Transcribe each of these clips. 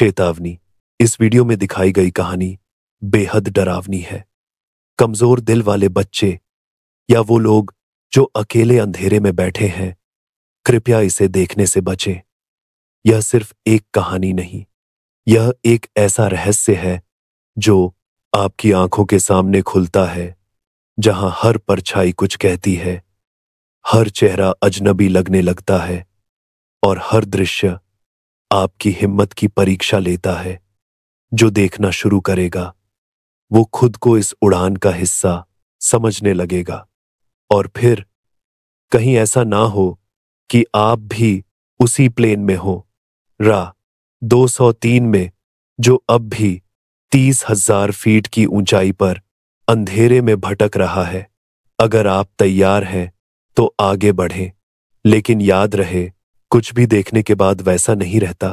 चेतावनी, इस वीडियो में दिखाई गई कहानी बेहद डरावनी है। कमजोर दिल वाले बच्चे या वो लोग जो अकेले अंधेरे में बैठे हैं, कृपया इसे देखने से बचें। यह सिर्फ एक कहानी नहीं, यह एक ऐसा रहस्य है जो आपकी आंखों के सामने खुलता है, जहां हर परछाई कुछ कहती है, हर चेहरा अजनबी लगने लगता है और हर दृश्य आपकी हिम्मत की परीक्षा लेता है। जो देखना शुरू करेगा वो खुद को इस उड़ान का हिस्सा समझने लगेगा, और फिर कहीं ऐसा ना हो कि आप भी उसी प्लेन में हो, रा 203 में, जो अब भी 30,000 फीट की ऊंचाई पर अंधेरे में भटक रहा है। अगर आप तैयार हैं तो आगे बढ़ें, लेकिन याद रहे, कुछ भी देखने के बाद वैसा नहीं रहता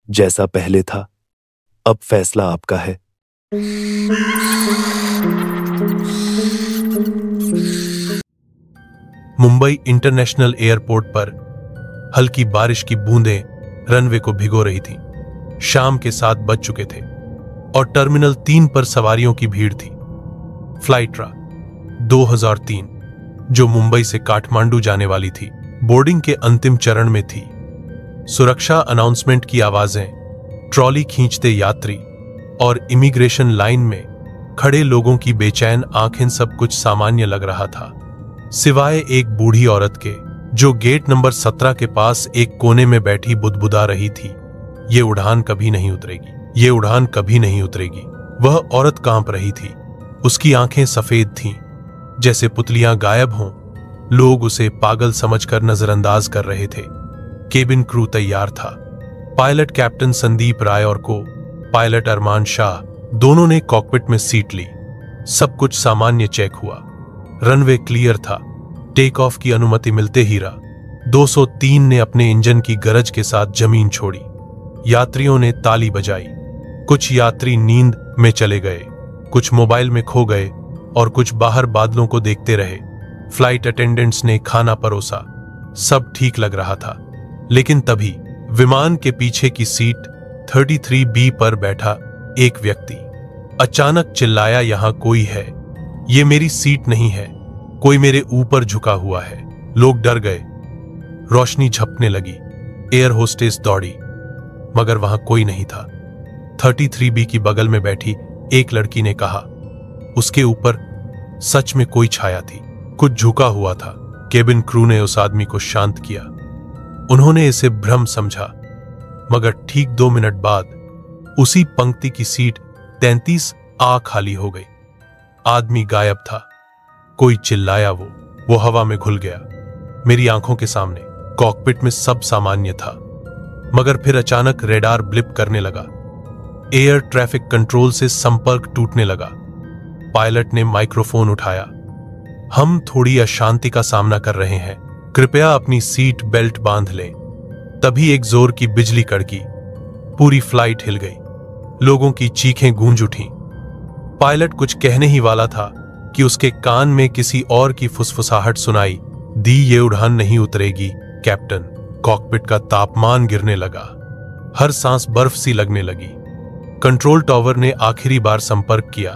जैसा पहले था। अब फैसला आपका है। मुंबई इंटरनेशनल एयरपोर्ट पर हल्की बारिश की बूंदें रनवे को भिगो रही थीं। शाम के 7 बज चुके थे और टर्मिनल 3 पर सवारियों की भीड़ थी। फ्लाइट रा 2003, जो मुंबई से काठमांडू जाने वाली थी, बोर्डिंग के अंतिम चरण में थी। सुरक्षा अनाउंसमेंट की आवाजें, ट्रॉली खींचते यात्री और इमिग्रेशन लाइन में खड़े लोगों की बेचैन आंखें, सब कुछ सामान्य लग रहा था, सिवाय एक बूढ़ी औरत के जो गेट नंबर 17 के पास एक कोने में बैठी बुदबुदा रही थी। ये उड़ान कभी नहीं उतरेगी, ये उड़ान कभी नहीं उतरेगी। वह औरत कांप रही थी, उसकी आंखें सफेद थीं, जैसे पुतलियां गायब हों। लोग उसे पागल समझकर नजरअंदाज कर रहे थे। केबिन क्रू तैयार था। पायलट कैप्टन संदीप राय और को पायलट अरमान शाह दोनों ने कॉकपिट में सीट ली। सब कुछ सामान्य चेक हुआ। रनवे क्लियर था। टेक ऑफ की अनुमति मिलते ही रा 203 ने अपने इंजन की गरज के साथ जमीन छोड़ी। यात्रियों ने ताली बजाई। कुछ यात्री नींद में चले गए, कुछ मोबाइल में खो गए और कुछ बाहर बादलों को देखते रहे। फ्लाइट अटेंडेंट्स ने खाना परोसा। सब ठीक लग रहा था, लेकिन तभी विमान के पीछे की सीट 33B पर बैठा एक व्यक्ति अचानक चिल्लाया, यहां कोई है, ये मेरी सीट नहीं है, कोई मेरे ऊपर झुका हुआ है। लोग डर गए। रोशनी झपकने लगी। एयर होस्टेस दौड़ी, मगर वहां कोई नहीं था। 33B की बगल में बैठी एक लड़की ने कहा, उसके ऊपर सच में कोई छाया थी, कुछ झुका हुआ था। केबिन क्रू ने उस आदमी को शांत किया। उन्होंने इसे भ्रम समझा, मगर ठीक 2 मिनट बाद उसी पंक्ति की सीट 33A खाली हो गई। आदमी गायब था। कोई चिल्लाया, वो हवा में घुल गया। मेरी आंखों के सामने कॉकपिट में सब सामान्य था, मगर फिर अचानक रेडार ब्लिप करने लगा। एयर ट्रैफिक कंट्रोल से संपर्क टूटने लगा। पायलट ने माइक्रोफोन उठाया, हम थोड़ी अशांति का सामना कर रहे हैं, कृपया अपनी सीट बेल्ट बांध लें। तभी एक जोर की बिजली कड़की। पूरी फ्लाइट हिल गई। लोगों की चीखें गूंज उठीं। पायलट कुछ कहने ही वाला था कि उसके कान में किसी और की फुसफुसाहट सुनाई दी, ये उड़ान नहीं उतरेगी कैप्टन। कॉकपिट का तापमान गिरने लगा। हर सांस बर्फ सी लगने लगी। कंट्रोल टावर ने आखिरी बार संपर्क किया।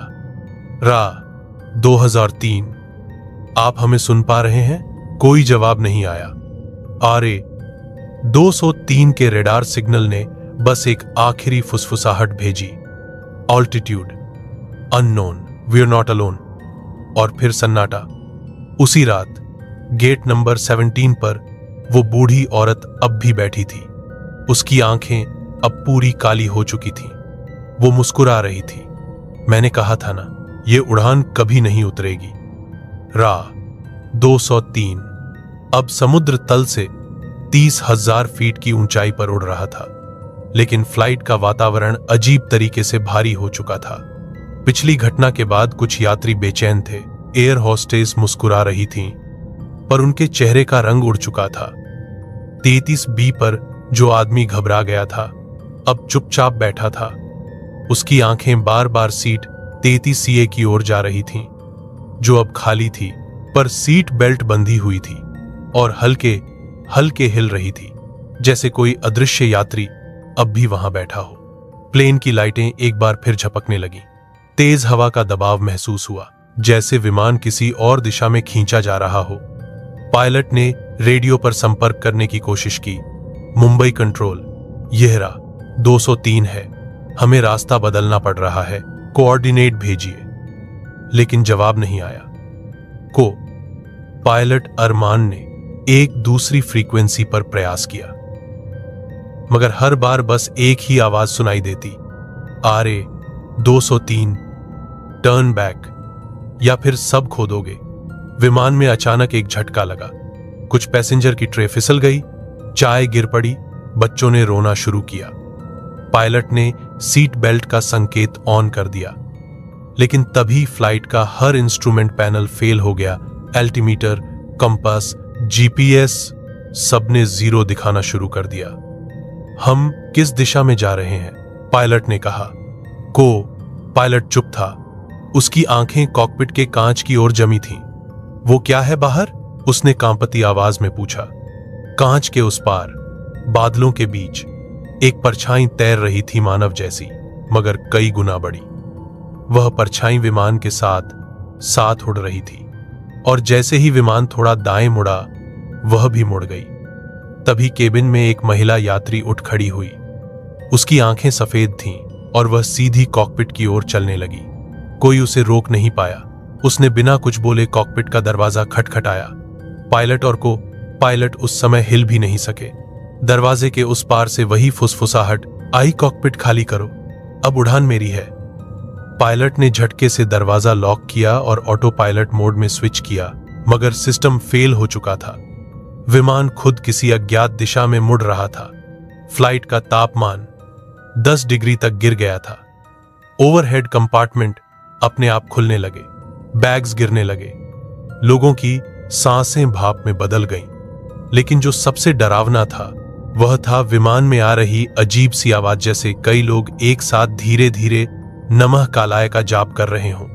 रा 2003, आप हमें सुन पा रहे हैं? कोई जवाब नहीं आया। आरे 203 के रेडार सिग्नल ने बस एक आखिरी फुसफुसाहट भेजी, altitude unknown, we are not alone. और फिर सन्नाटा। उसी रात गेट नंबर 17 पर वो बूढ़ी औरत अब भी बैठी थी। उसकी आंखें अब पूरी काली हो चुकी थीं। वो मुस्कुरा रही थी। मैंने कहा था ना, ये उड़ान कभी नहीं उतरेगी। रा 203 अब समुद्र तल से 30,000 फीट की ऊंचाई पर उड़ रहा था, लेकिन फ्लाइट का वातावरण अजीब तरीके से भारी हो चुका था। पिछली घटना के बाद कुछ यात्री बेचैन थे। एयर होस्टेस मुस्कुरा रही थीं, पर उनके चेहरे का रंग उड़ चुका था। 33B पर जो आदमी घबरा गया था, अब चुपचाप बैठा था। उसकी आंखें बार बार सीट 33CA की ओर जा रही थीं, जो अब खाली थी, पर सीट बेल्ट बंधी हुई थी और हल्के हल्के हिल रही थी, जैसे कोई अदृश्य यात्री अब भी वहां बैठा हो। प्लेन की लाइटें एक बार फिर झपकने लगीं। तेज हवा का दबाव महसूस हुआ, जैसे विमान किसी और दिशा में खींचा जा रहा हो। पायलट ने रेडियो पर संपर्क करने की कोशिश की। मुंबई कंट्रोल, यह रहा 203 है, हमें रास्ता बदलना पड़ रहा है, कोऑर्डिनेट भेजिए। लेकिन जवाब नहीं आया। पायलट अरमान ने एक दूसरी फ्रीक्वेंसी पर प्रयास किया, मगर हर बार बस एक ही आवाज सुनाई देती, आरे 203, टर्न बैक, या फिर सब खो दोगे। विमान में अचानक एक झटका लगा। कुछ पैसेंजर की ट्रे फिसल गई, चाय गिर पड़ी, बच्चों ने रोना शुरू किया। पायलट ने सीट बेल्ट का संकेत ऑन कर दिया, लेकिन तभी फ्लाइट का हर इंस्ट्रूमेंट पैनल फेल हो गया। एल्टीमीटर, कंपास, जीपीएस, सबने 0 दिखाना शुरू कर दिया। हम किस दिशा में जा रहे हैं? पायलट ने कहा। पायलट चुप था। उसकी आंखें कॉकपिट के कांच की ओर जमी थीं। वो क्या है बाहर? उसने कांपती आवाज में पूछा। कांच के उस पार, बादलों के बीच, एक परछाई तैर रही थी, मानव जैसी, मगर कई गुना बड़ी। वह परछाई विमान के साथ साथ उड़ रही थी, और जैसे ही विमान थोड़ा दाएं मुड़ा, वह भी मुड़ गई। तभी केबिन में एक महिला यात्री उठ खड़ी हुई। उसकी आंखें सफेद थीं और वह सीधी कॉकपिट की ओर चलने लगी। कोई उसे रोक नहीं पाया। उसने बिना कुछ बोले कॉकपिट का दरवाजा खटखटाया। पायलट उस समय हिल भी नहीं सके। दरवाजे के उस पार से वही फुसफुसाहट आई, कॉकपिट खाली करो, अब उड़ान मेरी है। पायलट ने झटके से दरवाजा लॉक किया और ऑटो पायलट मोड में स्विच किया, मगर सिस्टम फेल हो चुका था। विमान खुद किसी अज्ञात दिशा में मुड़ रहा था। फ्लाइट का तापमान 10 डिग्री तक गिर गया था। ओवरहेड कंपार्टमेंट अपने आप खुलने लगे, बैग्स गिरने लगे, लोगों की सांसें भाप में बदल गईं। लेकिन जो सबसे डरावना था, वह था विमान में आ रही अजीब सी आवाज, जैसे कई लोग एक साथ धीरे धीरे नमः कालाय का जाप कर रहे हों।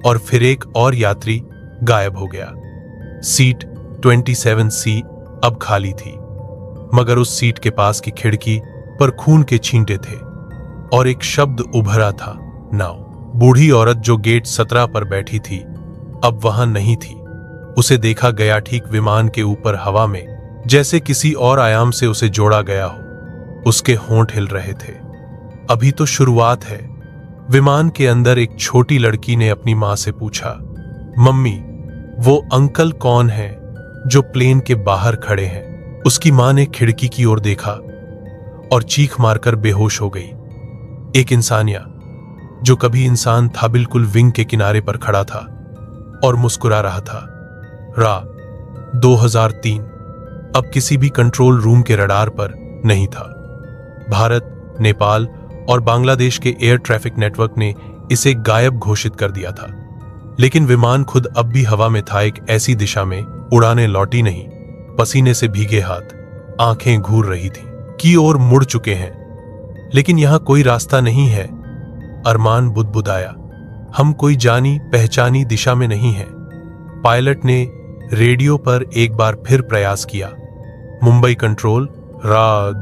और फिर एक और यात्री गायब हो गया। सीट 27C अब खाली थी, मगर उस सीट के पास की खिड़की पर खून के छींटे थे और एक शब्द उभरा था, नाव। बूढ़ी औरत जो गेट 17 पर बैठी थी, अब वहां नहीं थी। उसे देखा गया ठीक विमान के ऊपर हवा में, जैसे किसी और आयाम से उसे जोड़ा गया हो। उसके होंठ हिल रहे थे। अभी तो शुरुआत है। विमान के अंदर एक छोटी लड़की ने अपनी मां से पूछा, मम्मी, वो अंकल कौन है जो प्लेन के बाहर खड़े हैं? उसकी मां ने खिड़की की ओर देखा और चीख मारकर बेहोश हो गई। एक इंसानिया, जो कभी इंसान था, बिल्कुल विंग के किनारे पर खड़ा था और मुस्कुरा रहा था। 2003 अब किसी भी कंट्रोल रूम के रडार पर नहीं था। भारत, नेपाल और बांग्लादेश के एयर ट्रैफिक नेटवर्क ने इसे गायब घोषित कर दिया था। लेकिन विमान खुद अब भी हवा में था, एक ऐसी दिशा में, उड़ानें लौटी नहीं। पसीने से भीगे हाथ, आंखें घूर रही थीं, की ओर मुड़ चुके हैं, लेकिन यहां कोई रास्ता नहीं है। अरमान बुदबुदाया, हम कोई जानी पहचानी दिशा में नहीं हैं। पायलट ने रेडियो पर एक बार फिर प्रयास किया। मुंबई कंट्रोल,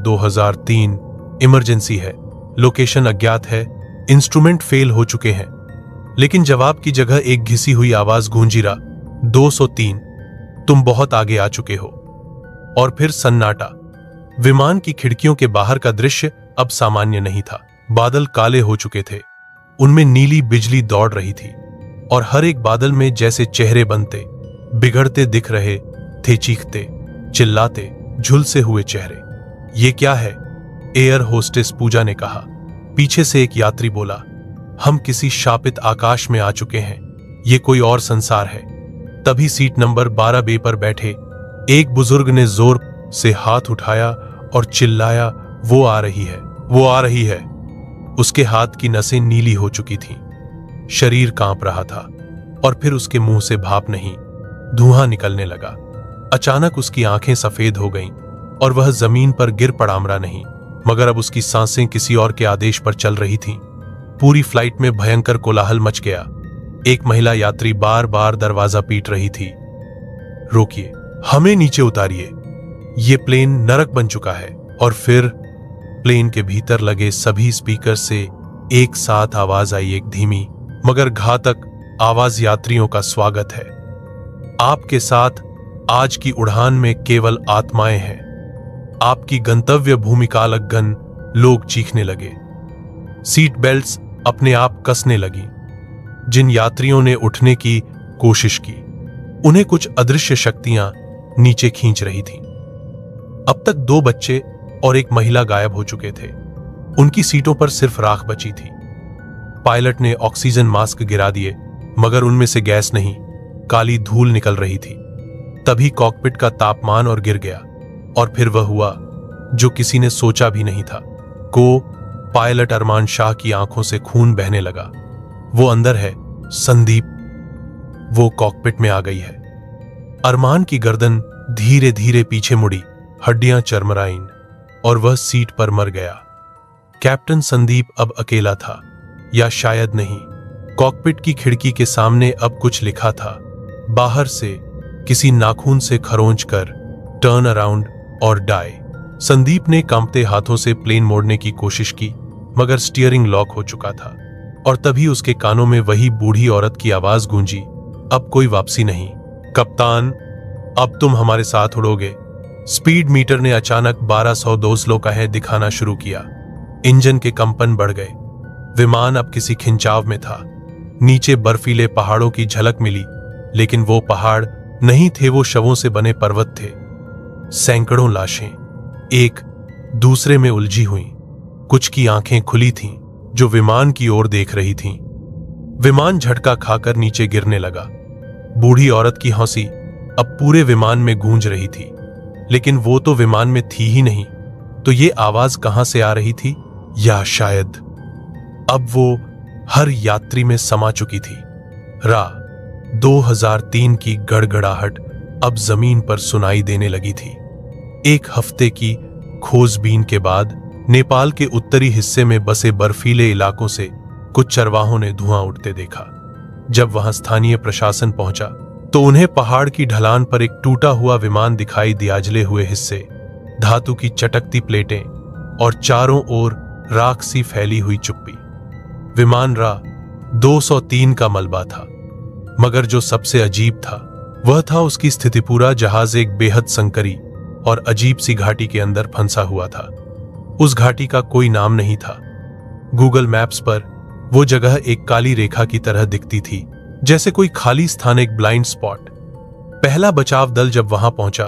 2003, इमरजेंसी है, लोकेशन अज्ञात है, इंस्ट्रूमेंट फेल हो चुके हैं। लेकिन जवाब की जगह एक घिसी हुई आवाज गूंजी, 203, तुम बहुत आगे आ चुके हो। और फिर सन्नाटा। विमान की खिड़कियों के बाहर का दृश्य अब सामान्य नहीं था। बादल काले हो चुके थे, उनमें नीली बिजली दौड़ रही थी और हर एक बादल में जैसे चेहरे बनते, बिगड़ते दिख रहे थे, चीखते, चिल्लाते, झुलसे हुए चेहरे। ये क्या है? एयर होस्टेस पूजा ने कहा। पीछे से एक यात्री बोला, हम किसी शापित आकाश में आ चुके हैं, ये कोई और संसार है। तभी सीट नंबर 12B पर बैठे एक बुजुर्ग ने जोर से हाथ उठाया और चिल्लाया, वो आ रही है, वो आ रही है। उसके हाथ की नसें नीली हो चुकी थीं, शरीर कांप रहा था और फिर उसके मुंह से भाप नहीं, धुआं निकलने लगा। अचानक उसकी आंखें सफेद हो गईं और वह जमीन पर गिर पड़ामरा नहीं, मगर अब उसकी सांसें किसी और के आदेश पर चल रही थीं। पूरी फ्लाइट में भयंकर कोलाहल मच गया। एक महिला यात्री बार बार दरवाजा पीट रही थी, रोकिए, हमें नीचे उतारिए, ये प्लेन नरक बन चुका है। और फिर प्लेन के भीतर लगे सभी स्पीकर से एक साथ आवाज आई, एक धीमी मगर घातक आवाज, यात्रियों का स्वागत है। आपके साथ आज की उड़ान में केवल आत्माएं हैं। आपकी गंतव्य भूमि का अलगन। लोग चीखने लगे। सीट बेल्ट्स अपने आप कसने लगी। जिन यात्रियों ने उठने की कोशिश की उन्हें कुछ अदृश्य शक्तियां नीचे खींच रही थीं। अब तक 2 बच्चे और एक महिला गायब हो चुके थे। उनकी सीटों पर सिर्फ राख बची थी। पायलट ने ऑक्सीजन मास्क गिरा दिए मगर उनमें से गैस नहीं, काली धूल निकल रही थी। तभी कॉकपिट का तापमान और गिर गया और फिर वह हुआ जो किसी ने सोचा भी नहीं था। पायलट अरमान शाह की आंखों से खून बहने लगा। वो अंदर है, संदीप। वो कॉकपिट में आ गई है। अरमान की गर्दन धीरे धीरे पीछे मुड़ी, हड्डियां चरमराईं और वह सीट पर मर गया। कैप्टन संदीप अब अकेला था, या शायद नहीं। कॉकपिट की खिड़की के सामने अब कुछ लिखा था। बाहर से किसी नाखून से खरोंच कर टर्न अराउंड और डाई। संदीप ने कांपते हाथों से प्लेन मोड़ने की कोशिश की मगर स्टीयरिंग लॉक हो चुका था और तभी उसके कानों में वही बूढ़ी औरत की आवाज गूंजी, अब कोई वापसी नहीं। कप्तान, अब तुम हमारे साथ उड़ोगे। स्पीड मीटर ने अचानक 1202 का है दिखाना शुरू किया। इंजन के कंपन बढ़ गए। विमान अब किसी खिंचाव में था। नीचे बर्फीले पहाड़ों की झलक मिली, लेकिन वो पहाड़ नहीं थे, वो शवों से बने पर्वत थे। सैकड़ों लाशें एक दूसरे में उलझी हुई। कुछ की आंखें खुली थीं जो विमान की ओर देख रही थीं। विमान झटका खाकर नीचे गिरने लगा। बूढ़ी औरत की हंसी अब पूरे विमान में गूंज रही थी, लेकिन वो तो विमान में थी ही नहीं, तो ये आवाज कहां से आ रही थी? या शायद अब वो हर यात्री में समा चुकी थी। 2003 की गड़गड़ाहट अब जमीन पर सुनाई देने लगी थी। 1 हफ्ते की खोजबीन के बाद नेपाल के उत्तरी हिस्से में बसे बर्फीले इलाकों से कुछ चरवाहों ने धुआं उठते देखा। जब वहां स्थानीय प्रशासन पहुंचा तो उन्हें पहाड़ की ढलान पर एक टूटा हुआ विमान दिखाई दिया। जले हुए हिस्से, धातु की चटकती प्लेटें और चारों ओर राख सी फैली हुई चुप्पी। विमान 203 का मलबा था, मगर जो सबसे अजीब था वह था उसकी स्थिति। पूरा जहाज एक बेहद संकरी और अजीब सी घाटी के अंदर फंसा हुआ था। उस घाटी का कोई नाम नहीं था। गूगल मैप्स पर वो जगह एक काली रेखा की तरह दिखती थी, जैसे कोई खाली स्थान, एक ब्लाइंड स्पॉट। पहला बचाव दल जब वहां पहुंचा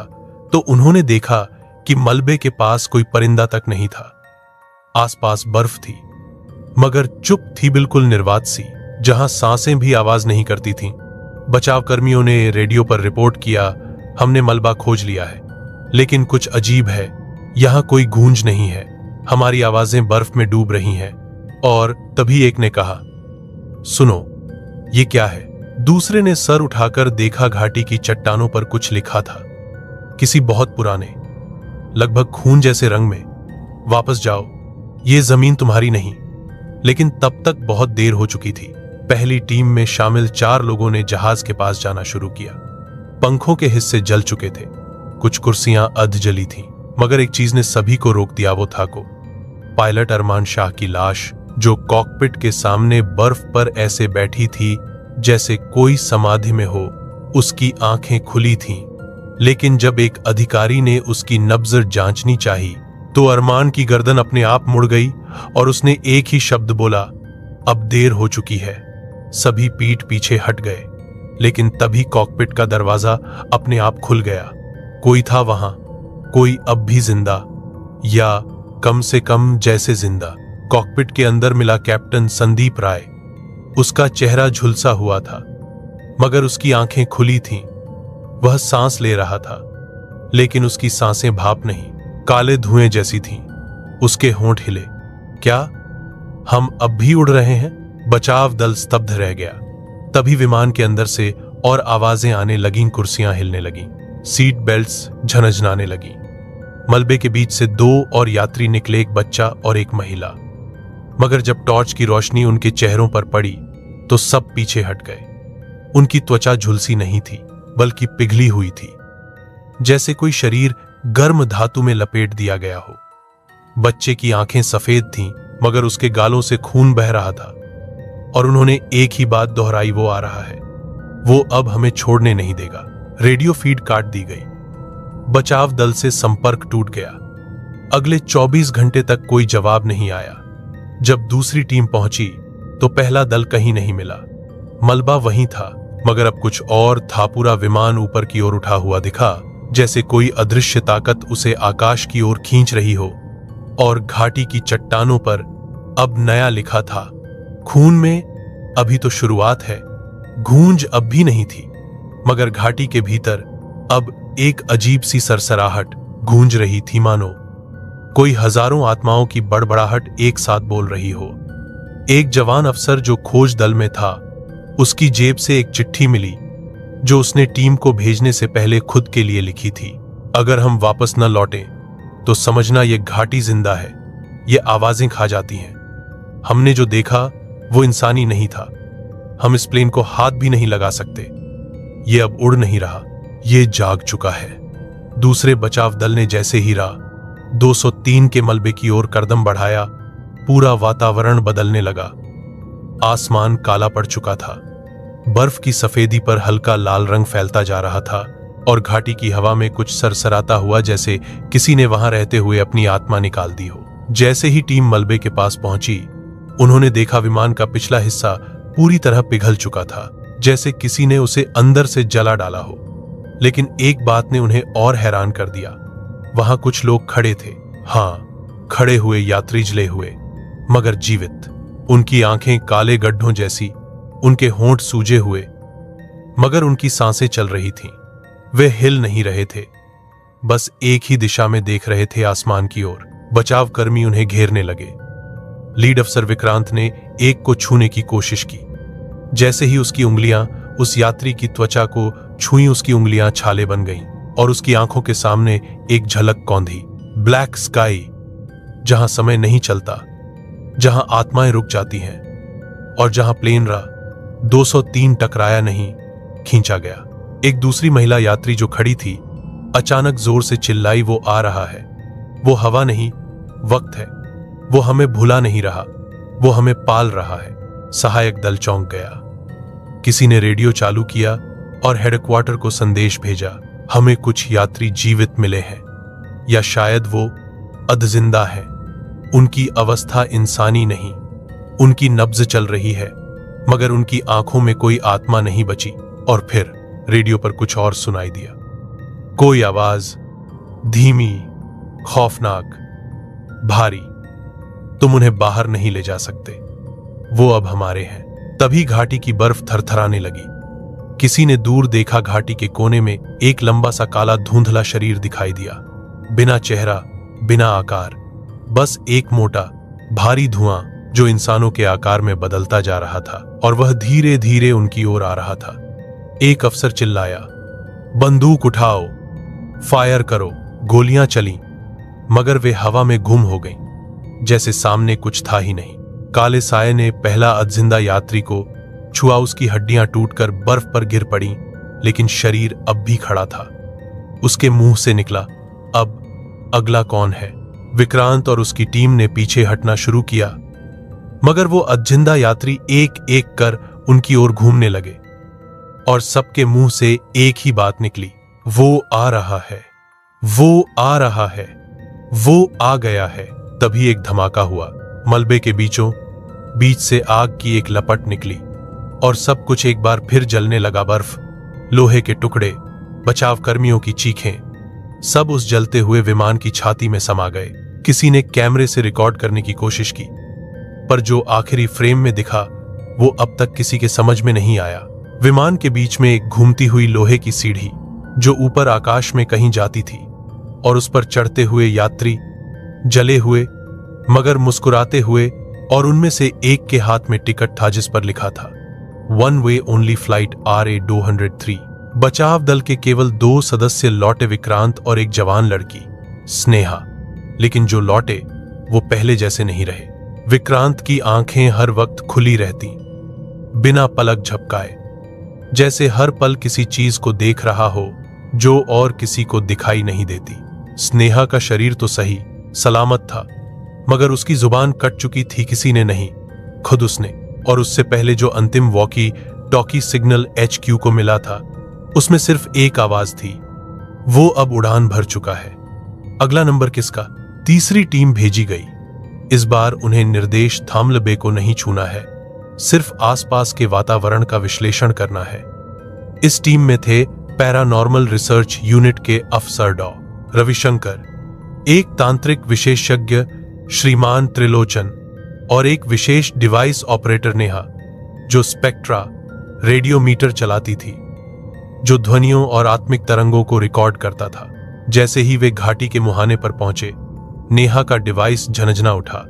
तो उन्होंने देखा कि मलबे के पास कोई परिंदा तक नहीं था। आसपास बर्फ थी, मगर चुप थी, बिल्कुल निर्वात सी, जहां सांसें भी आवाज नहीं करती थीं। बचाव कर्मियों ने रेडियो पर रिपोर्ट किया, हमने मलबा खोज लिया है, लेकिन कुछ अजीब है, यहां कोई गूंज नहीं है, हमारी आवाजें बर्फ में डूब रही हैं। और तभी एक ने कहा, सुनो, ये क्या है? दूसरे ने सर उठाकर देखा। घाटी की चट्टानों पर कुछ लिखा था, किसी बहुत पुराने, लगभग खून जैसे रंग में, वापस जाओ, ये जमीन तुम्हारी नहीं। लेकिन तब तक बहुत देर हो चुकी थी। पहली टीम में शामिल 4 लोगों ने जहाज के पास जाना शुरू किया। पंखों के हिस्से जल चुके थे, कुछ कुर्सियां अध जली थीं, मगर एक चीज ने सभी को रोक दिया, वो था पायलट अरमान शाह की लाश, जो कॉकपिट के सामने बर्फ पर ऐसे बैठी थी जैसे कोई समाधि में हो। उसकी आंखें खुली थीं, लेकिन जब एक अधिकारी ने उसकी नब्ज जांचनी चाही तो अरमान की गर्दन अपने आप मुड़ गई और उसने एक ही शब्द बोला, अब देर हो चुकी है। सभी पीठ पीछे हट गए, लेकिन तभी कॉकपिट का दरवाजा अपने आप खुल गया। कोई था वहां, कोई अब भी जिंदा, या कम से कम जैसे जिंदा। कॉकपिट के अंदर मिला कैप्टन संदीप राय। उसका चेहरा झुलसा हुआ था, मगर उसकी आंखें खुली थीं। वह सांस ले रहा था, लेकिन उसकी सांसें भाप नहीं, काले धुएं जैसी थीं। उसके होंठ हिले। क्या हम अब भी उड़ रहे हैं? बचाव दल स्तब्ध रह गया। तभी विमान के अंदर से और आवाजें आने लगीं, कुर्सियां हिलने लगीं, सीट बेल्ट्स झनझनाने लगीं। मलबे के बीच से 2 और यात्री निकले, एक बच्चा और एक महिला। मगर जब टॉर्च की रोशनी उनके चेहरों पर पड़ी तो सब पीछे हट गए। उनकी त्वचा झुलसी नहीं थी, बल्कि पिघली हुई थी, जैसे कोई शरीर गर्म धातु में लपेट दिया गया हो। बच्चे की आंखें सफेद थीं, मगर उसके गालों से खून बह रहा था। और उन्होंने एक ही बात दोहराई, वो आ रहा है, वो अब हमें छोड़ने नहीं देगा। रेडियो फीड काट दी गई। बचाव दल से संपर्क टूट गया। अगले 24 घंटे तक कोई जवाब नहीं आया। जब दूसरी टीम पहुंची तो पहला दल कहीं नहीं मिला। मलबा वहीं था, मगर अब कुछ और था। पूरा विमान ऊपर की ओर उठा हुआ दिखा, जैसे कोई अदृश्य ताकत उसे आकाश की ओर खींच रही हो। और घाटी की चट्टानों पर अब नया लिखा था, खून में अभी तो शुरुआत है। गूंज अब भी नहीं थी, मगर घाटी के भीतर अब एक अजीब सी सरसराहट गूंज रही थी, मानो कोई हजारों आत्माओं की बड़बड़ाहट एक साथ बोल रही हो। एक जवान अफसर जो खोज दल में था, उसकी जेब से एक चिट्ठी मिली जो उसने टीम को भेजने से पहले खुद के लिए लिखी थी। अगर हम वापस न लौटें तो समझना ये घाटी जिंदा है। ये आवाजें खा जाती हैं। हमने जो देखा वो इंसानी नहीं था। हम इस प्लेन को हाथ भी नहीं लगा सकते। ये अब उड़ नहीं रहा, ये जाग चुका है। दूसरे बचाव दल ने जैसे ही राह 203 के मलबे की ओर कदम बढ़ाया, पूरा वातावरण बदलने लगा। आसमान काला पड़ चुका था। बर्फ की सफेदी पर हल्का लाल रंग फैलता जा रहा था और घाटी की हवा में कुछ सरसराता हुआ, जैसे किसी ने वहां रहते हुए अपनी आत्मा निकाल दी हो। जैसे ही टीम मलबे के पास पहुंची, उन्होंने देखा विमान का पिछला हिस्सा पूरी तरह पिघल चुका था, जैसे किसी ने उसे अंदर से जला डाला हो। लेकिन एक बात ने उन्हें और हैरान कर दिया। वहां कुछ लोग खड़े थे। हां, खड़े हुए यात्री जले हुए, मगर जीवित। उनकी आंखें काले गड्ढों जैसी, उनके होंठ सूजे हुए, मगर उनकी सांसें चल रही थीं। वे हिल नहीं रहे थे, बस एक ही दिशा में देख रहे थे, आसमान की ओर। बचाव कर्मी उन्हें घेरने लगे। लीड अफसर विक्रांत ने एक को छूने की कोशिश की। जैसे ही उसकी उंगलियां उस यात्री की त्वचा को छुई, उसकी उंगलियां छाले बन गईं और उसकी आंखों के सामने एक झलक कौंधी। ब्लैक स्काई, जहां समय नहीं चलता, जहां आत्माएं रुक जाती हैं और जहां प्लेन 203 टकराया नहीं, खींचा गया। एक दूसरी महिला यात्री जो खड़ी थी, अचानक जोर से चिल्लाई, वो आ रहा है। वो हवा नहीं, वक्त है। वो हमें भुला नहीं रहा, वो हमें पाल रहा है। सहायक दल चौंक गया। किसी ने रेडियो चालू किया और हेडक्वार्टर को संदेश भेजा, हमें कुछ यात्री जीवित मिले हैं, या शायद वो अधजिंदा है। उनकी अवस्था इंसानी नहीं, उनकी नब्ज चल रही है, मगर उनकी आंखों में कोई आत्मा नहीं बची। और फिर रेडियो पर कुछ और सुनाई दिया। कोई आवाज, धीमी, खौफनाक, भारी, तुम उन्हें बाहर नहीं ले जा सकते, वो अब हमारे हैं। तभी घाटी की बर्फ थरथराने लगी। किसी ने दूर देखा, घाटी के कोने में एक लंबा सा काला धुंधला शरीर दिखाई दिया। बिना चेहरा, बिना आकार, बस एक मोटा भारी धुआं जो इंसानों के आकार में बदलता जा रहा था, और वह धीरे धीरे उनकी ओर आ रहा था। एक अफसर चिल्लाया, बंदूक उठाओ, फायर करो। गोलियां चलीं, मगर वे हवा में गुम हो गईं, जैसे सामने कुछ था ही नहीं। काले साये ने पहला अधजिंदा यात्री को छुआ। उसकी हड्डियां टूटकर बर्फ पर गिर पड़ी, लेकिन शरीर अब भी खड़ा था। उसके मुंह से निकला, अब अगला कौन है? विक्रांत और उसकी टीम ने पीछे हटना शुरू किया, मगर वो अधजिंदा यात्री एक एक कर उनकी ओर घूमने लगे और सबके मुंह से एक ही बात निकली, वो आ रहा है, वो आ रहा है, वो आ गया है। तभी एक धमाका हुआ। मलबे के बीच से आग की एक लपट निकली और सब कुछ एक बार फिर जलने लगा। बर्फ, लोहे के टुकड़े, बचाव कर्मियों की चीखें, सब उस जलते हुए विमान की छाती में समा गए। किसी ने कैमरे से रिकॉर्ड करने की कोशिश की, पर जो आखिरी फ्रेम में दिखा वो अब तक किसी के समझ में नहीं आया। विमान के बीच में एक घूमती हुई लोहे की सीढ़ी जो ऊपर आकाश में कहीं जाती थी, और उस पर चढ़ते हुए यात्री जले हुए मगर मुस्कुराते हुए, और उनमें से एक के हाथ में टिकट था जिस पर लिखा था one way only flight RA-203। बचाव दल के केवल 2 सदस्य लौटे, विक्रांत और एक जवान लड़की स्नेहा। लेकिन जो लौटे वो पहले जैसे नहीं रहे। विक्रांत की आंखें हर वक्त खुली रहती, बिना पलक झपकाए, जैसे हर पल किसी चीज को देख रहा हो जो और किसी को दिखाई नहीं देती। स्नेहा का शरीर तो सही सलामत था, मगर उसकी जुबान कट चुकी थी, किसी ने नहीं, खुद उसने। और उससे पहले जो अंतिम वॉकी टॉकी सिग्नल HQ को मिला था, उसमें सिर्फ एक आवाज थी, वो अब उड़ान भर चुका है। अगला नंबर किसका? तीसरी टीम भेजी गई। इस बार उन्हें निर्देश थामल बे को नहीं छूना है, सिर्फ आसपास के वातावरण का विश्लेषण करना है। इस टीम में थे पैरानॉर्मल रिसर्च यूनिट के अफसर डॉ रविशंकर, एक तांत्रिक विशेषज्ञ श्रीमान त्रिलोचन और एक विशेष डिवाइस ऑपरेटर नेहा, जो स्पेक्ट्रा रेडियोमीटर चलाती थी, जो ध्वनियों और आत्मिक तरंगों को रिकॉर्ड करता था। जैसे ही वे घाटी के मुहाने पर पहुंचे, नेहा का डिवाइस झनझना उठा।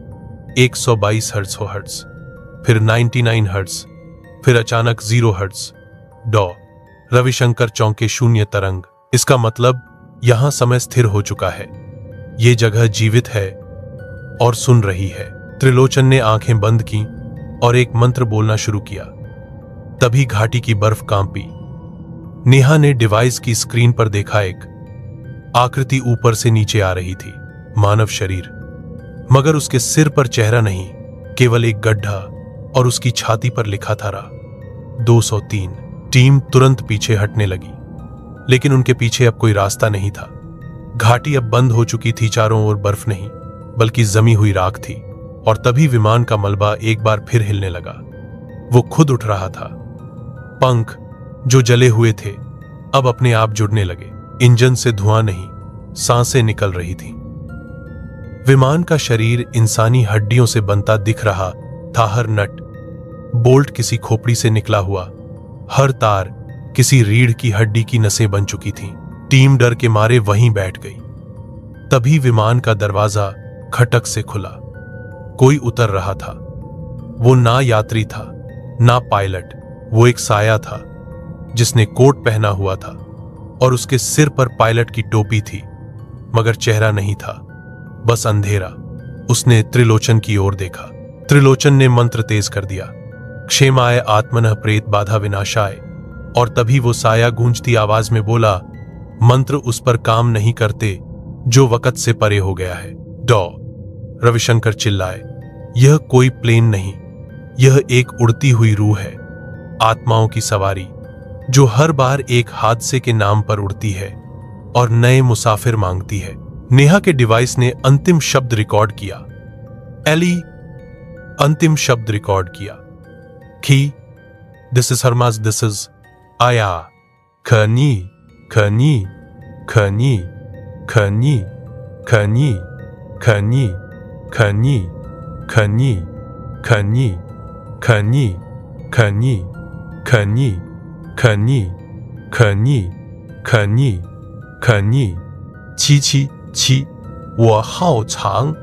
122 हर्ट्ज, फिर 99 हर्ट्ज, फिर अचानक 0 हर्ट्ज। डॉ रविशंकर चौंके, शून्य तरंग। इसका मतलब यहां समय स्थिर हो चुका है, ये जगह जीवित है और सुन रही है। त्रिलोचन ने आंखें बंद की और एक मंत्र बोलना शुरू किया। तभी घाटी की बर्फ कांपी। नेहा ने डिवाइस की स्क्रीन पर देखा, एक आकृति ऊपर से नीचे आ रही थी, मानव शरीर, मगर उसके सिर पर चेहरा नहीं, केवल एक गड्ढा, और उसकी छाती पर लिखा था रा 203। टीम तुरंत पीछे हटने लगी, लेकिन उनके पीछे अब कोई रास्ता नहीं था। घाटी अब बंद हो चुकी थी, चारों ओर बर्फ नहीं बल्कि जमी हुई राख थी। और तभी विमान का मलबा एक बार फिर हिलने लगा। वो खुद उठ रहा था। पंख जो जले हुए थे अब अपने आप जुड़ने लगे। इंजन से धुआं नहीं, सांसें निकल रही थी। विमान का शरीर इंसानी हड्डियों से बनता दिख रहा था। हर नट बोल्ट किसी खोपड़ी से निकला हुआ, हर तार किसी रीढ़ की हड्डी की नसें बन चुकी थीं। टीम डर के मारे वहीं बैठ गई। तभी विमान का दरवाजा खटक से खुला। कोई उतर रहा था। वो ना यात्री था, ना पायलट, वो एक साया था जिसने कोट पहना हुआ था और उसके सिर पर पायलट की टोपी थी, मगर चेहरा नहीं था, बस अंधेरा। उसने त्रिलोचन की ओर देखा। त्रिलोचन ने मंत्र तेज कर दिया, क्षेमाय आत्मनः प्रेत बाधा विनाशाय। और तभी वो साया गूंजती आवाज में बोला, मंत्र उस पर काम नहीं करते जो वक़्त से परे हो गया है। डॉ रविशंकर चिल्लाए, यह कोई प्लेन नहीं, यह एक उड़ती हुई रूह है, आत्माओं की सवारी, जो हर बार एक हादसे के नाम पर उड़ती है और नए मुसाफिर मांगती है। नेहा के डिवाइस ने अंतिम शब्द रिकॉर्ड किया। एली अंतिम शब्द रिकॉर्ड किया। खी, दिस इज हरमास, दिस इज आया, खनी खनी खनी खनी खनी खनी खनी खनी खनी खनी खनी खनी खनी खनी खनी खनी छी छी छी我好长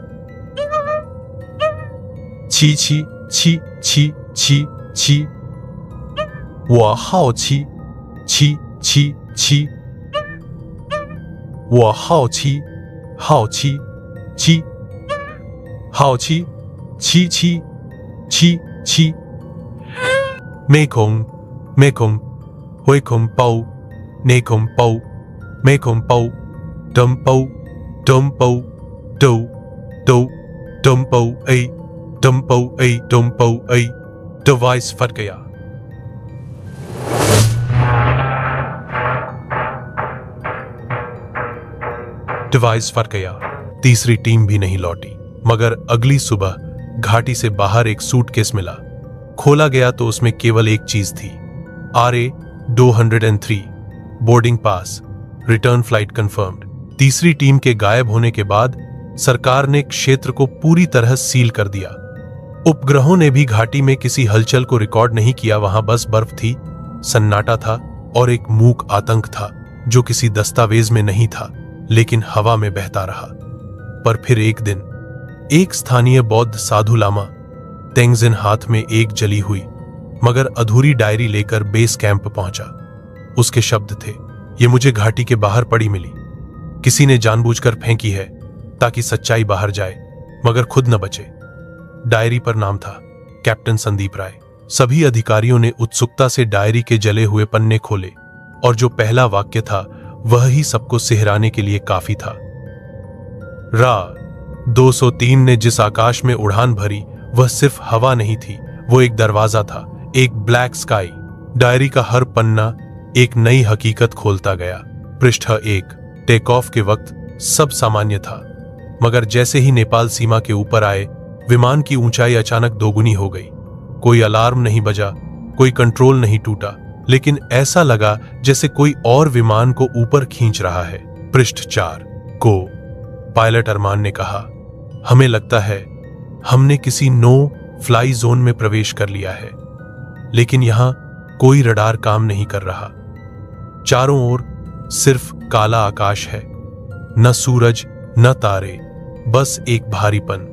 七七七七七七我好七七七七我好七好七七好七七七七七没空没空会空包内空包没空包डम पाओ डम पाओ डो डो डम पाओ ए डम पाओ ए डम पाओ ए। डिवाइस फट गया। डिवाइस फट गया। तीसरी टीम भी नहीं लौटी, मगर अगली सुबह घाटी से बाहर एक सूटकेस मिला। खोला गया तो उसमें केवल एक चीज थी, RA 203 boarding pass, return flight confirmed. तीसरी टीम के गायब होने के बाद सरकार ने क्षेत्र को पूरी तरह सील कर दिया। उपग्रहों ने भी घाटी में किसी हलचल को रिकॉर्ड नहीं किया। वहां बस बर्फ थी, सन्नाटा था और एक मूक आतंक था जो किसी दस्तावेज में नहीं था, लेकिन हवा में बहता रहा। पर फिर एक दिन एक स्थानीय बौद्ध साधु लामा तेंगजिन हाथ में एक जली हुई मगर अधूरी डायरी लेकर बेस कैंप पहुंचा। उसके शब्द थे, ये मुझे घाटी के बाहर पड़ी मिली, किसी ने जानबूझकर फेंकी है ताकि सच्चाई बाहर जाए मगर खुद न बचे। डायरी पर नाम था कैप्टन संदीप राय। सभी अधिकारियों ने उत्सुकता से डायरी के जले हुए पन्ने खोले और जो पहला वाक्य था वह ही सबको सिहराने के लिए काफी था। रा 203 ने जिस आकाश में उड़ान भरी वह सिर्फ हवा नहीं थी, वो एक दरवाजा था, एक ब्लैक स्काई। डायरी का हर पन्ना एक नई हकीकत खोलता गया। पृष्ठ 1। टेक ऑफ के वक्त सब सामान्य था, मगर जैसे ही नेपाल सीमा के ऊपर आए, विमान की ऊंचाई अचानक दोगुनी हो गई। कोई अलार्म नहीं बजा, कोई कंट्रोल नहीं टूटा, लेकिन ऐसा लगा जैसे कोई और विमान को ऊपर खींच रहा है। पृष्ठ 4। को पायलट अरमान ने कहा, हमें लगता है हमने किसी नो फ्लाई जोन में प्रवेश कर लिया है, लेकिन यहां कोई रडार काम नहीं कर रहा। चारों ओर सिर्फ काला आकाश है, न सूरज न तारे, बस एक भारीपन,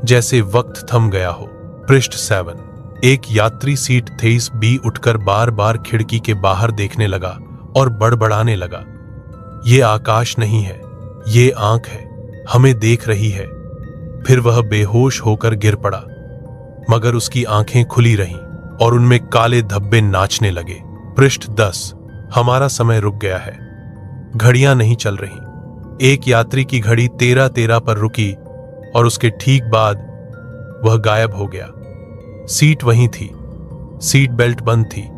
जैसे वक्त थम गया हो। पृष्ठ 7। एक यात्री सीट 23B उठकर बार बार खिड़की के बाहर देखने लगा और बड़बड़ाने लगा, ये आकाश नहीं है, ये आंख है, हमें देख रही है। फिर वह बेहोश होकर गिर पड़ा, मगर उसकी आंखें खुली रहीं और उनमें काले धब्बे नाचने लगे। पृष्ठ 10। हमारा समय रुक गया है, घड़ियां नहीं चल रही। एक यात्री की घड़ी 13:13 पर रुकी और उसके ठीक बाद वह गायब हो गया। सीट वहीं थी, सीट बेल्ट बंद थी,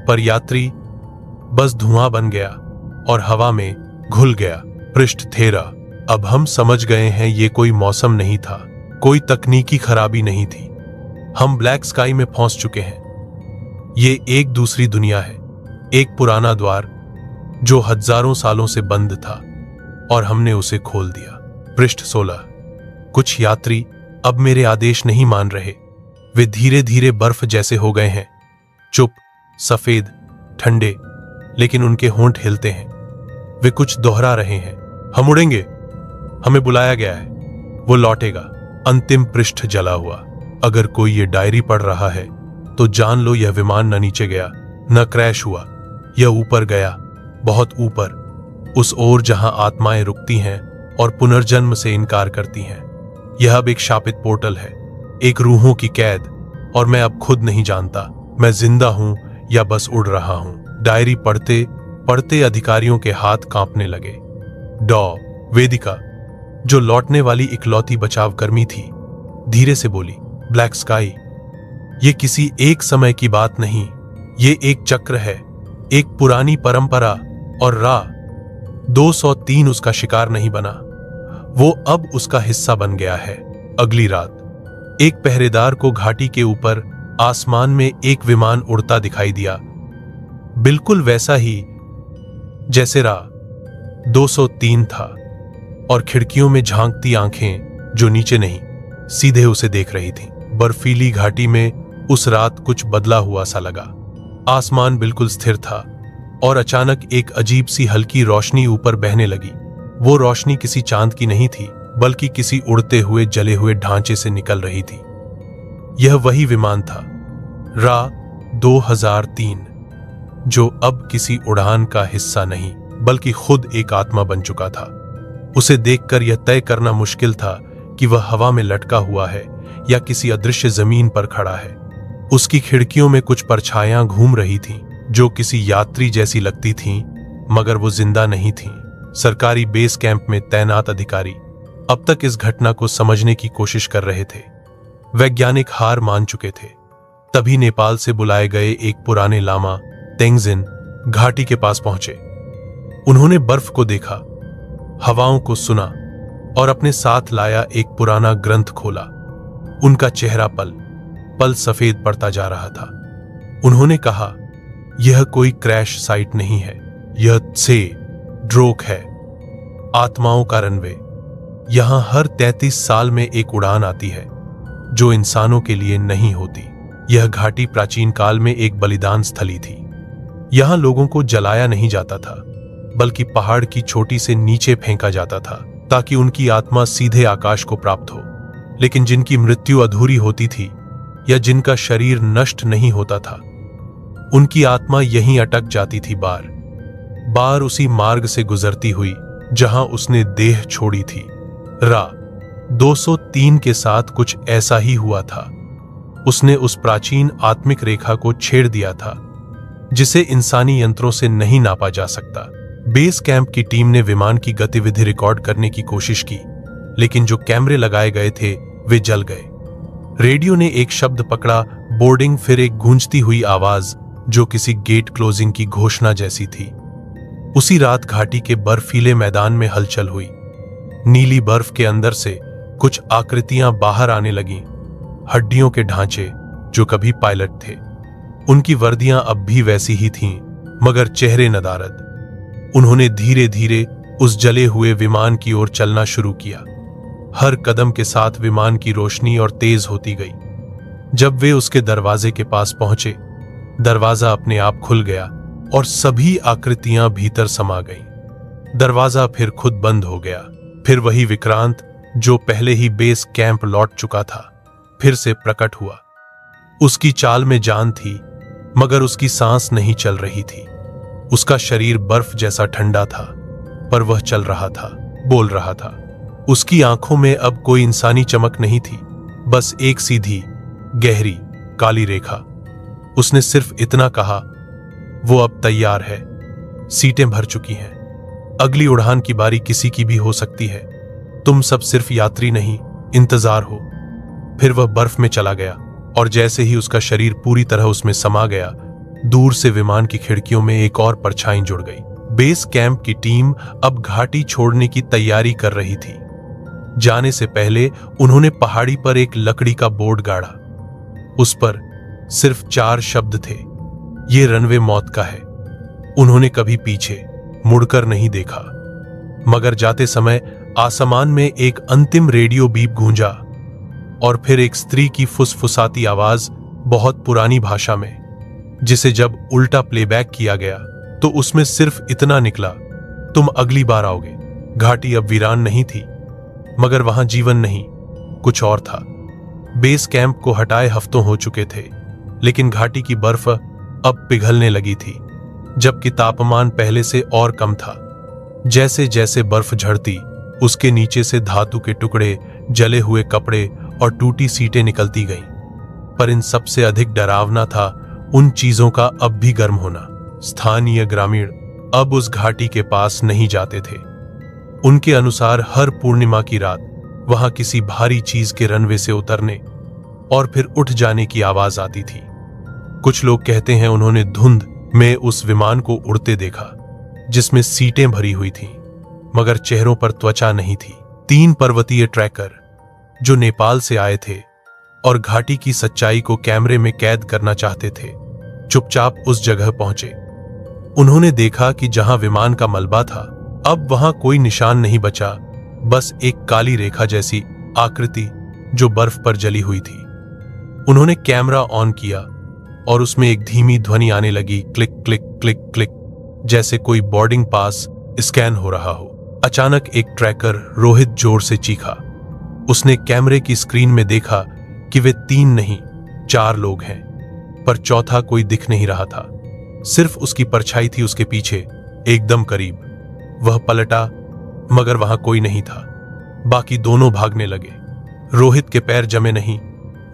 पर यात्री बस धुआं बन गया और हवा में घुल गया। पृष्ठ 13। अब हम समझ गए हैं ये कोई मौसम नहीं था, कोई तकनीकी खराबी नहीं थी। हम ब्लैक स्काई में फंस चुके हैं। ये एक दूसरी दुनिया है, एक पुराना द्वार जो हजारों सालों से बंद था और हमने उसे खोल दिया। पृष्ठ 16। कुछ यात्री अब मेरे आदेश नहीं मान रहे, वे धीरे धीरे बर्फ जैसे हो गए हैं, चुप, सफेद, ठंडे, लेकिन उनके होंठ हिलते हैं। वे कुछ दोहरा रहे हैं, हम उड़ेंगे, हमें बुलाया गया है, वो लौटेगा। अंतिम पृष्ठ जला हुआ। अगर कोई ये डायरी पढ़ रहा है तो जान लो यह विमान न नीचे गया, न क्रैश हुआ, यह ऊपर गया, बहुत ऊपर, उस ओर जहां आत्माएं रुकती हैं और पुनर्जन्म से इनकार करती हैं। यह अब एक शापित पोर्टल है, एक रूहों की कैद, और मैं अब खुद नहीं जानता मैं जिंदा हूं या बस उड़ रहा हूं। डायरी पढ़ते पढ़ते अधिकारियों के हाथ कांपने लगे। डॉ वेदिका, जो लौटने वाली इकलौती बचावकर्मी थी, धीरे से बोली, ब्लैक स्काई, ये किसी एक समय की बात नहीं, ये एक चक्र है, एक पुरानी परंपरा, और रा 203 उसका शिकार नहीं बना, वो अब उसका हिस्सा बन गया है। अगली रात एक पहरेदार को घाटी के ऊपर आसमान में एक विमान उड़ता दिखाई दिया, बिल्कुल वैसा ही जैसे रा 203 था, और खिड़कियों में झांकती आंखें जो नीचे नहीं सीधे उसे देख रही थीं। बर्फीली घाटी में उस रात कुछ बदला हुआ सा लगा। आसमान बिल्कुल स्थिर था और अचानक एक अजीब सी हल्की रोशनी ऊपर बहने लगी। वो रोशनी किसी चांद की नहीं थी, बल्कि किसी उड़ते हुए जले हुए ढांचे से निकल रही थी। यह वही विमान था, रा 2003, जो अब किसी उड़ान का हिस्सा नहीं बल्कि खुद एक आत्मा बन चुका था। उसे देखकर यह तय करना मुश्किल था कि वह हवा में लटका हुआ है या किसी अदृश्य जमीन पर खड़ा है। उसकी खिड़कियों में कुछ परछायां घूम रही थीं, जो किसी यात्री जैसी लगती थीं, मगर वो जिंदा नहीं थीं। सरकारी बेस कैंप में तैनात अधिकारी अब तक इस घटना को समझने की कोशिश कर रहे थे। वैज्ञानिक हार मान चुके थे। तभी नेपाल से बुलाए गए एक पुराने लामा तेंगजिन घाटी के पास पहुंचे। उन्होंने बर्फ को देखा, हवाओं को सुना और अपने साथ लाया एक पुराना ग्रंथ खोला। उनका चेहरा पल पल सफेद पड़ता जा रहा था। उन्होंने कहा, यह कोई क्रैश साइट नहीं है, यह त्से ड्रोक है, आत्माओं का रनवे। यहां हर 33 साल में एक उड़ान आती है जो इंसानों के लिए नहीं होती। यह घाटी प्राचीन काल में एक बलिदान स्थली थी। यहां लोगों को जलाया नहीं जाता था, बल्कि पहाड़ की चोटी से नीचे फेंका जाता था ताकि उनकी आत्मा सीधे आकाश को प्राप्त हो। लेकिन जिनकी मृत्यु अधूरी होती थी या जिनका शरीर नष्ट नहीं होता था, उनकी आत्मा यहीं अटक जाती थी, बार बार उसी मार्ग से गुजरती हुई जहां उसने देह छोड़ी थी। रा 203 के साथ कुछ ऐसा ही हुआ था। उसने उस प्राचीन आत्मिक रेखा को छेड़ दिया था जिसे इंसानी यंत्रों से नहीं नापा जा सकता। बेस कैंप की टीम ने विमान की गतिविधि रिकॉर्ड करने की कोशिश की, लेकिन जो कैमरे लगाए गए थे वे जल गए। रेडियो ने एक शब्द पकड़ा, बोर्डिंग, फिर एक गूंजती हुई आवाज जो किसी गेट क्लोजिंग की घोषणा जैसी थी। उसी रात घाटी के बर्फीले मैदान में हलचल हुई। नीली बर्फ के अंदर से कुछ आकृतियां बाहर आने लगीं, हड्डियों के ढांचे जो कभी पायलट थे। उनकी वर्दियां अब भी वैसी ही थीं, मगर चेहरे नदारद। उन्होंने धीरे धीरे उस जले हुए विमान की ओर चलना शुरू किया। हर कदम के साथ विमान की रोशनी और तेज होती गई। जब वे उसके दरवाजे के पास पहुंचे, दरवाजा अपने आप खुल गया और सभी आकृतियां भीतर समा गईं। दरवाजा फिर खुद बंद हो गया। फिर वही विक्रांत जो पहले ही बेस कैंप लौट चुका था, फिर से प्रकट हुआ। उसकी चाल में जान थी, मगर उसकी सांस नहीं चल रही थी। उसका शरीर बर्फ जैसा ठंडा था, पर वह चल रहा था, बोल रहा था। उसकी आंखों में अब कोई इंसानी चमक नहीं थी, बस एक सीधी, गहरी, काली रेखा। उसने सिर्फ इतना कहा, वो अब तैयार है, सीटें भर चुकी हैं, अगली उड़ान की बारी किसी की भी हो सकती है। तुम सब सिर्फ यात्री नहीं, इंतजार हो। फिर वह बर्फ में चला गया और जैसे ही उसका शरीर पूरी तरह उसमें समा गया, दूर से विमान की खिड़कियों में एक और परछाई जुड़ गई। बेस कैंप की टीम अब घाटी छोड़ने की तैयारी कर रही थी। जाने से पहले उन्होंने पहाड़ी पर एक लकड़ी का बोर्ड गाड़ा। उस पर सिर्फ 4 शब्द थे, ये रनवे मौत का है। उन्होंने कभी पीछे मुड़कर नहीं देखा, मगर जाते समय आसमान में एक अंतिम रेडियो बीप गूंजा और फिर एक स्त्री की फुसफुसाती आवाज, बहुत पुरानी भाषा में, जिसे जब उल्टा प्लेबैक किया गया तो उसमें सिर्फ इतना निकला, तुम अगली बार आओगे। घाटी अब वीरान नहीं थी, मगर वहां जीवन नहीं, कुछ और था। बेस कैंप को हटाए हफ्तों हो चुके थे, लेकिन घाटी की बर्फ अब पिघलने लगी थी, जबकि तापमान पहले से और कम था। जैसे जैसे बर्फ झड़ती, उसके नीचे से धातु के टुकड़े, जले हुए कपड़े और टूटी सीटें निकलती गईं। पर इन सबसे अधिक डरावना था उन चीजों का अब भी गर्म होना। स्थानीय ग्रामीण अब उस घाटी के पास नहीं जाते थे। उनके अनुसार हर पूर्णिमा की रात वहां किसी भारी चीज के रनवे से उतरने और फिर उठ जाने की आवाज आती थी। कुछ लोग कहते हैं उन्होंने धुंध में उस विमान को उड़ते देखा, जिसमें सीटें भरी हुई थीं, मगर चेहरों पर त्वचा नहीं थी। 3 पर्वतीय ट्रैकर जो नेपाल से आए थे और घाटी की सच्चाई को कैमरे में कैद करना चाहते थे, चुपचाप उस जगह पहुंचे। उन्होंने देखा कि जहां विमान का मलबा था, अब वहां कोई निशान नहीं बचा, बस एक काली रेखा जैसी आकृति जो बर्फ पर जली हुई थी। उन्होंने कैमरा ऑन किया और उसमें एक धीमी ध्वनि आने लगी, क्लिक क्लिक क्लिक क्लिक, जैसे कोई बोर्डिंग पास स्कैन हो रहा हो। अचानक एक ट्रैकर रोहित जोर से चीखा। उसने कैमरे की स्क्रीन में देखा कि वे 3 नहीं 4 लोग हैं, पर चौथा कोई दिख नहीं रहा था। सिर्फ उसकी परछाई थी उसके पीछे, एकदम करीब। वह पलटा, मगर वहां कोई नहीं था। बाकी दोनों भागने लगे। रोहित के पैर जमे नहीं,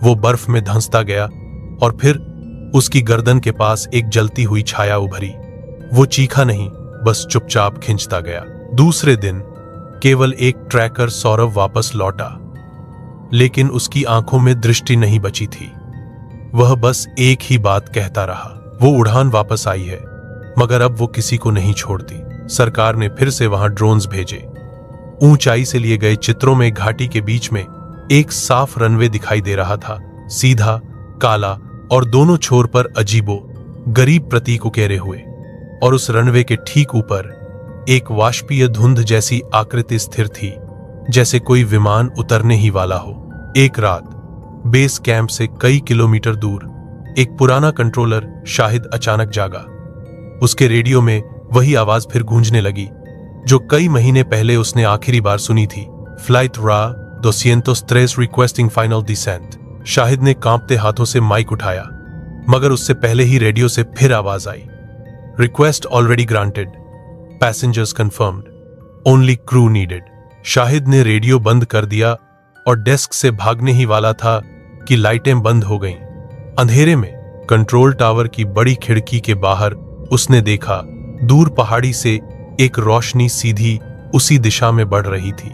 वो बर्फ में धंसता गया और फिर उसकी गर्दन के पास एक जलती हुई छाया उभरी। वो चीखा नहीं, बस चुपचाप खिंचता गया। दूसरे दिन केवल एक ट्रैकर सौरभ वापस लौटा, लेकिन उसकी आंखों में दृष्टि नहीं बची थी। वह बस एक ही बात कहता रहा, वो उड़ान वापस आई है, मगर अब वो किसी को नहीं छोड़ती। सरकार ने फिर से वहां ड्रोन्स भेजे। ऊंचाई से लिए गए चित्रों में घाटी के बीच में एक साफ रनवे दिखाई दे रहा था, सीधा, काला और दोनों छोर पर अजीबो गरीब प्रतीक उकेरे हुए। और उस रनवे के ठीक ऊपर एक वाष्पीय धुंध जैसी आकृति स्थिर थी, जैसे कोई विमान उतरने ही वाला हो। एक रात बेस कैंप से कई किलोमीटर दूर एक पुराना कंट्रोलर शाहिद अचानक जागा। उसके रेडियो में वही आवाज फिर गूंजने लगी जो कई महीने पहले उसने आखिरी बार सुनी थी, फ्लाइट रा 203 रिक्वेस्टिंग फाइनल डिसेंट। शाहिद ने कांपते हाथों से माइक उठाया, मगर उससे पहले ही रेडियो से फिर आवाज आई, request already granted, passengers confirmed, only crew needed. Shahid ने रेडियो बंद कर दिया और डेस्क से भागने ही वाला था कि लाइटें बंद हो गईं। अंधेरे में कंट्रोल टावर की बड़ी खिड़की के बाहर उसने देखा, दूर पहाड़ी से एक रोशनी सीधी उसी दिशा में बढ़ रही थी।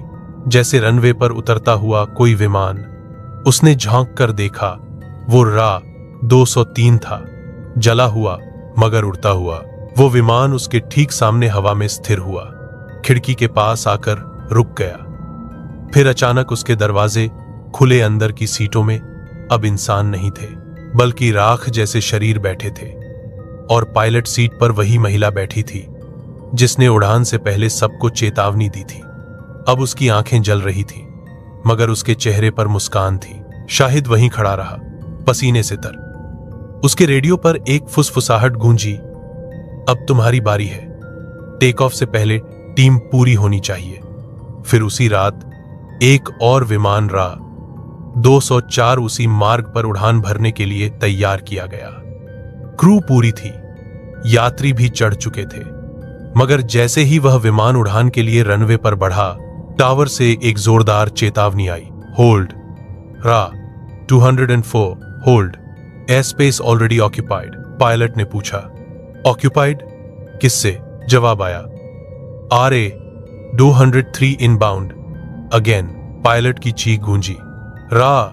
जैसे रनवे पर उतरता हुआ कोई विमान। उसने झांक कर देखा, वो रा 203 था, जला हुआ मगर उड़ता हुआ। वो विमान उसके ठीक सामने हवा में स्थिर हुआ, खिड़की के पास आकर रुक गया। फिर अचानक उसके दरवाजे खुले। अंदर की सीटों में अब इंसान नहीं थे, बल्कि राख जैसे शरीर बैठे थे। और पायलट सीट पर वही महिला बैठी थी जिसने उड़ान से पहले सबको चेतावनी दी थी। अब उसकी आंखें जल रही थी, मगर उसके चेहरे पर मुस्कान थी। शाहिद वहीं खड़ा रहा, पसीने से तर। उसके रेडियो पर एक फुसफुसाहट गूंजी, अब तुम्हारी बारी है। टेक ऑफ से पहले टीम पूरी होनी चाहिए। फिर उसी रात एक और विमान रा 204 उसी मार्ग पर उड़ान भरने के लिए तैयार किया गया। क्रू पूरी थी, यात्री भी चढ़ चुके थे, मगर जैसे ही वह विमान उड़ान के लिए रनवे पर बढ़ा, टावर से एक जोरदार चेतावनी आई, होल्ड। रा 204 hold, air space already occupied. Pilot ने पूछा, ऑक्यूपाइड किससे? जवाब आया, RA 203 इनबाउंड। अगेन पायलट की चीख गूंजी, रा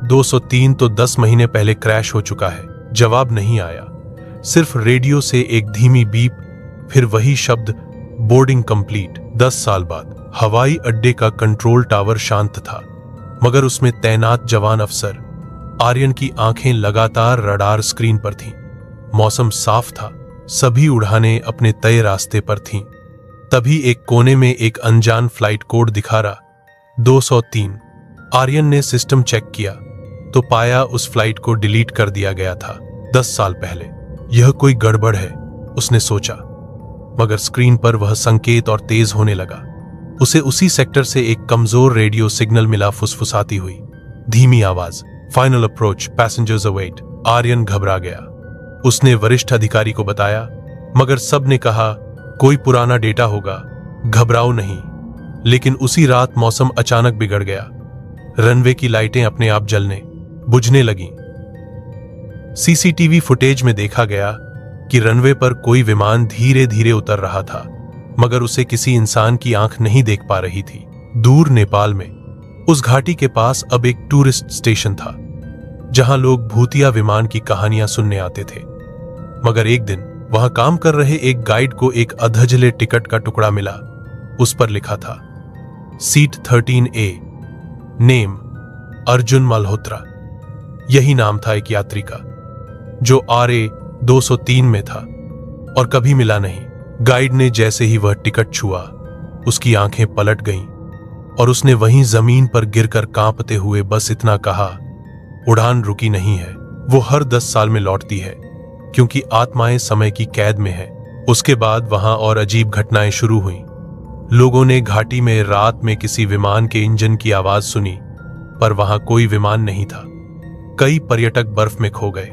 203 तो 10 महीने पहले क्रैश हो चुका है। जवाब नहीं आया, सिर्फ रेडियो से एक धीमी बीप, फिर वही शब्द, बोर्डिंग कंप्लीट। 10 साल बाद हवाई अड्डे का कंट्रोल टावर शांत था, मगर उसमें तैनात जवान अफसर आर्यन की आंखें लगातार रडार स्क्रीन पर थीं। मौसम साफ था, सभी उड़ानें अपने तय रास्ते पर थीं। तभी एक कोने में एक अनजान फ्लाइट कोड दिखा रहा, 203। आर्यन ने सिस्टम चेक किया तो पाया उस फ्लाइट को डिलीट कर दिया गया था 10 साल पहले। यह कोई गड़बड़ है, उसने सोचा, मगर स्क्रीन पर वह संकेत और तेज होने लगा। उसे उसी सेक्टर से एक कमजोर रेडियो सिग्नल मिला, फुसफुसाती हुई धीमी आवाज, final approach, passengers await. Aryan घबरा गया। उसने वरिष्ठ अधिकारी को बताया, मगर सब ने कहा कोई पुराना डेटा होगा, घबराओ नहीं। लेकिन उसी रात मौसम अचानक बिगड़ गया। रनवे की लाइटें अपने आप जलने बुझने लगीं। सीसीटीवी फुटेज में देखा गया कि रनवे पर कोई विमान धीरे धीरे उतर रहा था, मगर उसे किसी इंसान की आंख नहीं देख पा रही थी। दूर नेपाल में उस घाटी के पास अब एक टूरिस्ट स्टेशन था, जहां लोग भूतिया विमान की कहानियां सुनने आते थे। मगर एक दिन वहां काम कर रहे एक गाइड को एक अधजले टिकट का टुकड़ा मिला। उस पर लिखा था, seat 13A, name Arjun Malhotra. यही नाम था एक यात्री का जो RA 203 में था और कभी मिला नहीं। गाइड ने जैसे ही वह टिकट छुआ, उसकी आंखें पलट गईं और उसने वहीं जमीन पर गिरकर कांपते हुए बस इतना कहा, उड़ान रुकी नहीं है, वो हर 10 साल में लौटती है, क्योंकि आत्माएं समय की कैद में है। उसके बाद वहां और अजीब घटनाएं शुरू हुईं। लोगों ने घाटी में रात में किसी विमान के इंजन की आवाज सुनी, पर वहां कोई विमान नहीं था। कई पर्यटक बर्फ में खो गए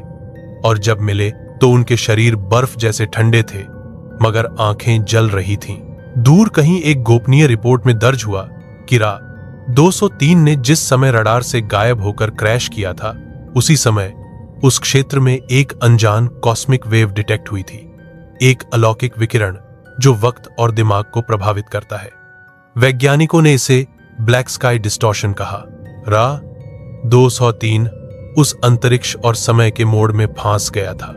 और जब मिले तो उनके शरीर बर्फ जैसे ठंडे थे, मगर आंखें जल रही थीं। दूर कहीं एक गोपनीय रिपोर्ट में दर्ज हुआ कि रा 203 ने जिस समय रडार से गायब होकर क्रैश किया था, उसी समय उस क्षेत्र में एक अनजान कॉस्मिक वेव डिटेक्ट हुई थी, एक अलौकिक विकिरण जो वक्त और दिमाग को प्रभावित करता है। वैज्ञानिकों ने इसे ब्लैक स्काई डिस्टॉर्शन कहा। रा 203 उस अंतरिक्ष और समय के मोड़ में फंस गया था।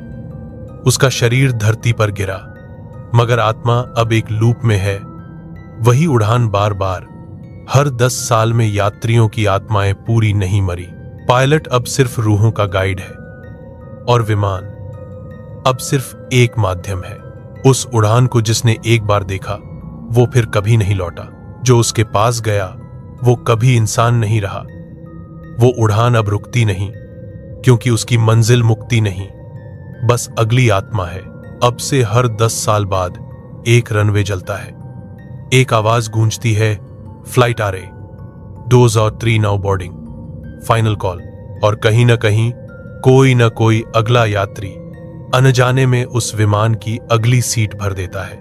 उसका शरीर धरती पर गिरा, मगर आत्मा अब एक लूप में है। वही उड़ान बार बार, हर 10 साल में यात्रियों की आत्माएं पूरी नहीं मरी। पायलट अब सिर्फ रूहों का गाइड है और विमान अब सिर्फ एक माध्यम है। उस उड़ान को जिसने एक बार देखा, वो फिर कभी नहीं लौटा। जो उसके पास गया, वो कभी इंसान नहीं रहा। वो उड़ान अब रुकती नहीं, क्योंकि उसकी मंजिल मुक्ति नहीं, बस अगली आत्मा है। अब से हर 10 साल बाद एक रनवे जलता है, एक आवाज गूंजती है, flight RA 203 now boarding, final call. और कहीं ना कहीं कोई ना कोई अगला यात्री अनजाने में उस विमान की अगली सीट भर देता है।